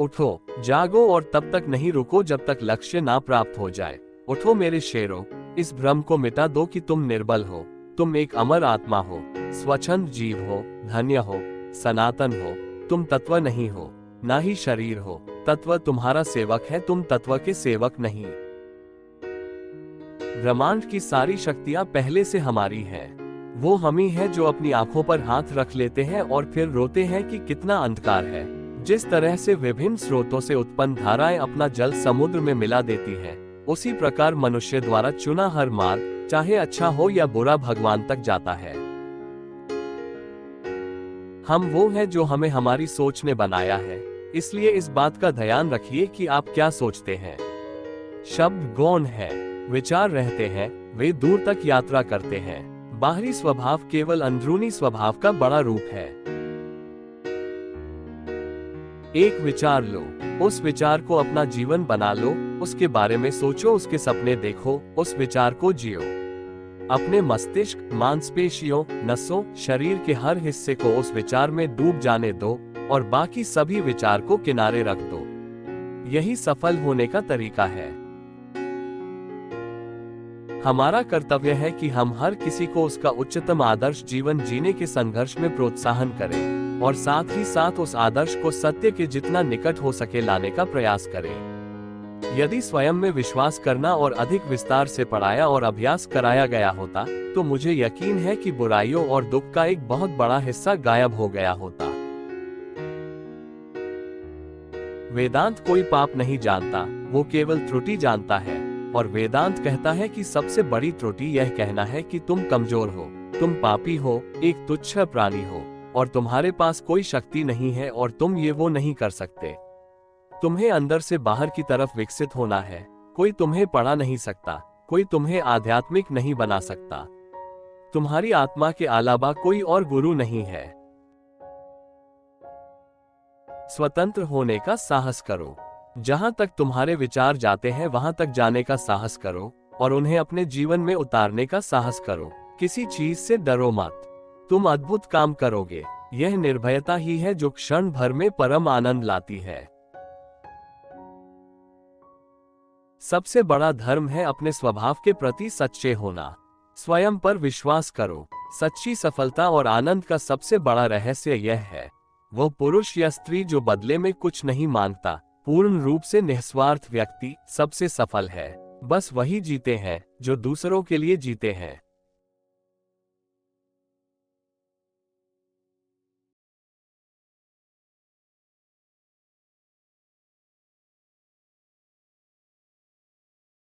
उठो, जागो और तब तक नहीं रुको जब तक लक्ष्य ना प्राप्त हो जाए। उठो मेरे शेरों, इस भ्रम को मिटा दो कि तुम निर्बल हो। तुम एक अमर आत्मा हो, स्वच्छंद जीव हो, धन्य हो, सनातन हो। तुम तत्व नहीं हो, ना ही शरीर हो। तत्व तुम्हारा सेवक है, तुम तत्व के सेवक नहीं। ब्रह्मांड की सारी शक्तियां पहले से हमारी हैं। वो हम ही हैं जो अपनी आंखों पर हाथ रख लेते हैं और फिर रोते हैं कि कितना अंधकार है। जिस तरह से विभिन्न स्रोतों से उत्पन्न धाराएं अपना जल समुद्र में मिला देती हैं, उसी प्रकार मनुष्य द्वारा चुना हर मार्ग, चाहे अच्छा हो या बुरा, भगवान तक जाता है। हम वो हैं जो हमें हमारी सोच ने बनाया है, इसलिए इस बात का ध्यान रखिए कि आप क्या सोचते हैं। शब्द गौण है, विचार रहते हैं, वे दूर तक यात्रा करते हैं। बाहरी स्वभाव केवल अंदरूनी स्वभाव का बड़ा रूप है। एक विचार लो, उस विचार को अपना जीवन बना लो, उसके बारे में सोचो, उसके सपने देखो, उस विचार को जियो। अपने मस्तिष्क, मांसपेशियों, नसों, शरीर के हर हिस्से को उस विचार में डूब जाने दो और बाकी सभी विचार को किनारे रख दो। यही सफल होने का तरीका है। हमारा कर्तव्य है कि हम हर किसी को उसका उच्चतम आदर्श जीवन जीने के संघर्ष में प्रोत्साहन करें और साथ ही साथ उस आदर्श को सत्य के जितना निकट हो सके लाने का प्रयास करें। यदि स्वयं में विश्वास करना और अधिक विस्तार से पढ़ाया और अभ्यास कराया गया होता, तो मुझे यकीन है कि बुराइयों और दुख का एक बहुत बड़ा हिस्सा गायब हो गया होता। वेदांत कोई पाप नहीं जानता, वो केवल त्रुटि जानता है। और वेदांत कहता है कि सबसे बड़ी त्रुटि यह कहना है कि तुम कमजोर हो, तुम पापी हो, एक तुच्छ प्राणी हो और तुम्हारे पास कोई शक्ति नहीं है और तुम ये वो नहीं कर सकते। तुम्हें अंदर से बाहर की तरफ विकसित होना है। कोई तुम्हें पढ़ा नहीं सकता, कोई तुम्हें आध्यात्मिक नहीं बना सकता। तुम्हारी आत्मा के अलावा कोई और गुरु नहीं है। स्वतंत्र होने का साहस करो। जहां तक तुम्हारे विचार जाते हैं वहां तक जाने का साहस करो और उन्हें अपने जीवन में उतारने का साहस करो। किसी चीज से डरो मत, तुम अद्भुत काम करोगे। यह निर्भयता ही है जो क्षण भर में परम आनंद लाती है। सबसे बड़ा धर्म है अपने स्वभाव के प्रति सच्चे होना। स्वयं पर विश्वास करो। सच्ची सफलता और आनंद का सबसे बड़ा रहस्य यह है, वो पुरुष या स्त्री जो बदले में कुछ नहीं मांगता, पूर्ण रूप से निस्वार्थ व्यक्ति सबसे सफल है। बस वही जीते हैं जो दूसरों के लिए जीते हैं।